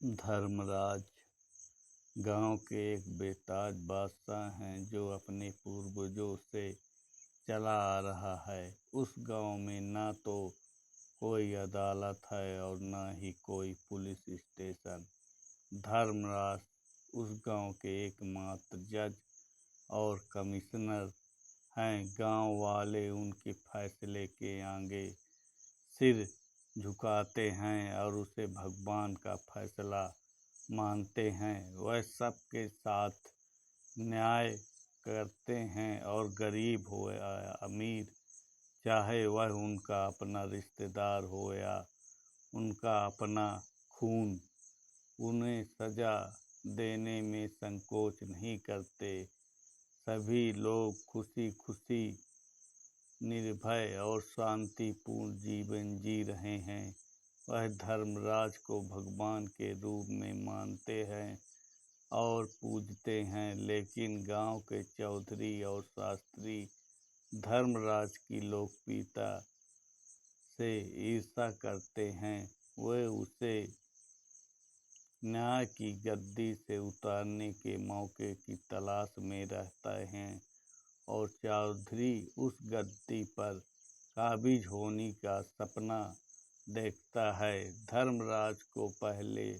धर्मराज गांव के एक बेताज बादशाह हैं जो अपने पूर्वजों से चला आ रहा है। उस गांव में ना तो कोई अदालत है और ना ही कोई पुलिस स्टेशन। धर्मराज उस गांव के एकमात्र जज और कमिश्नर हैं। गांव वाले उनके फैसले के आगे सिर झुकाते हैं और उसे भगवान का फैसला मानते हैं। वह सबके साथ न्याय करते हैं और गरीब हो या अमीर, चाहे वह उनका अपना रिश्तेदार हो या उनका अपना खून, उन्हें सजा देने में संकोच नहीं करते। सभी लोग खुशी खुशी, निर्भय और शांतिपूर्ण जीवन जी रहे हैं। वह धर्मराज को भगवान के रूप में मानते हैं और पूजते हैं, लेकिन गांव के चौधरी और शास्त्री धर्मराज की लोकप्रियता से ईर्ष्या करते हैं। वे उसे न्याय की गद्दी से उतारने के मौके की तलाश में रहते हैं और चौधरी उस गद्दी पर काबिज होने का सपना देखता है। धर्मराज को पहले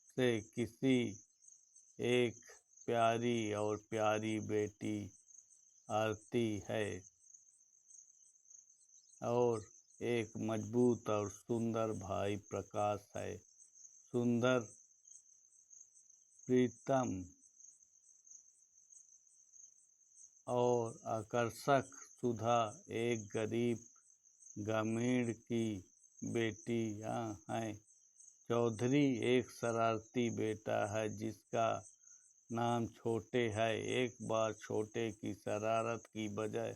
से किसी एक प्यारी और प्यारी बेटी आरती है और एक मजबूत और सुंदर भाई प्रकाश है। सुंदर, प्रीतम और आकर्षक सुधा एक गरीब ग्रामीण की बेटियां हैं। चौधरी एक शरारती बेटा है जिसका नाम छोटे है। एक बार छोटे की शरारत की वजह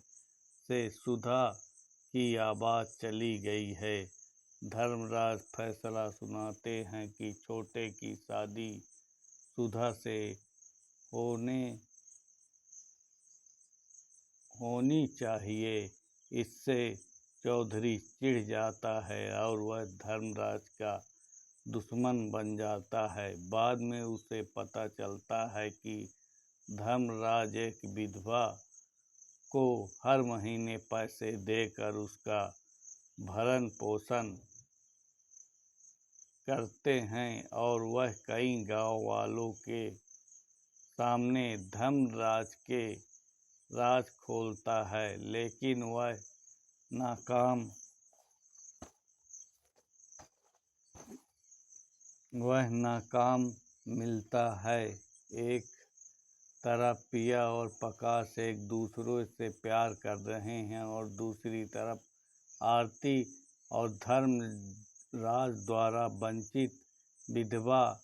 से सुधा की आवाज़ चली गई है। धर्मराज फैसला सुनाते हैं कि छोटे की शादी सुधा से होनी चाहिए। इससे चौधरी चिढ़ जाता है और वह धर्मराज का दुश्मन बन जाता है। बाद में उसे पता चलता है कि धर्मराज एक विधवा को हर महीने पैसे देकर उसका भरण पोषण करते हैं और वह कई गांव वालों के सामने धर्मराज के राज खोलता है, लेकिन वह नाकाम मिलता है। एक तरफ पिया और प्रकाश एक दूसरे से प्यार कर रहे हैं और दूसरी तरफ आरती और धर्मराज द्वारा वंचित विधवा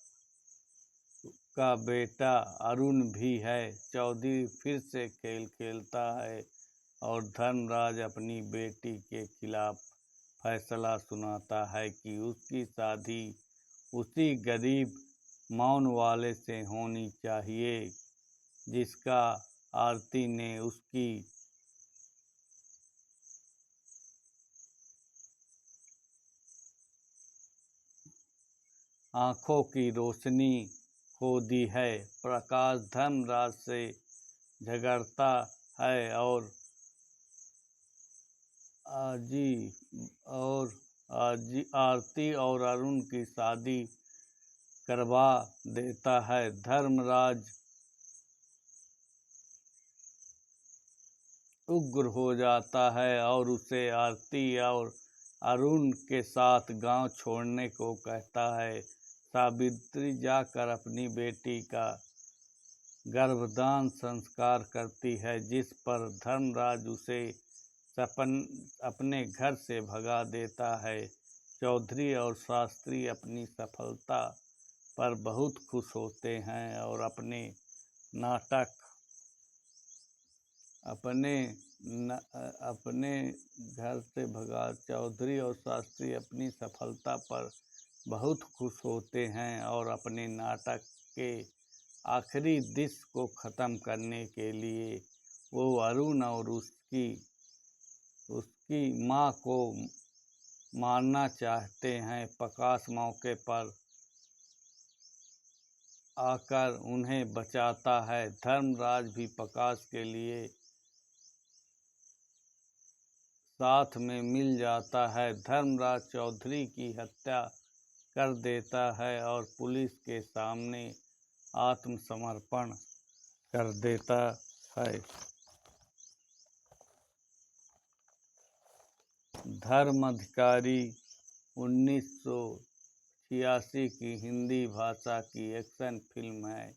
का बेटा अरुण भी है। चौधरी फिर से खेल खेलता है और धर्मराज अपनी बेटी के खिलाफ फैसला सुनाता है कि उसकी शादी उसी गरीब मौन वाले से होनी चाहिए जिसका आरती ने उसकी आंखों की रोशनी खो दी है। प्रकाश धर्मराज से झगड़ता है और आरती और अरुण की शादी करवा देता है। धर्मराज उग्र हो जाता है और उसे आरती और अरुण के साथ गांव छोड़ने को कहता है। सावित्री जाकर अपनी बेटी का गर्भदान संस्कार करती है, जिस पर धर्मराज उसे अपने घर से भगा देता है। चौधरी और शास्त्री अपनी सफलता पर बहुत खुश होते हैं और अपने घर से भगा चौधरी और शास्त्री अपनी सफलता पर बहुत खुश होते हैं और अपने नाटक के आखिरी दृश्य को ख़त्म करने के लिए वो अरुण और उसकी माँ को मारना चाहते हैं। प्रकाश मौके पर आकर उन्हें बचाता है। धर्मराज भी प्रकाश के लिए साथ में मिल जाता है। धर्मराज चौधरी की हत्या कर देता है और पुलिस के सामने आत्मसमर्पण कर देता है। धर्म अधिकारी 1986 की हिंदी भाषा की एक्शन फिल्म है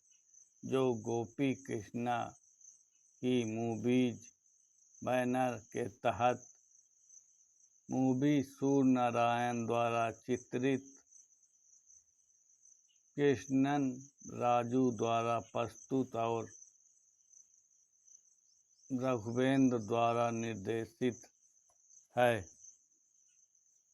जो गोपी कृष्णा की मूवीज बैनर के तहत मूवी सूर्यनारायण द्वारा चित्रित कृष्णन राजू द्वारा प्रस्तुत और रघुवेंद्र द्वारा निर्देशित है।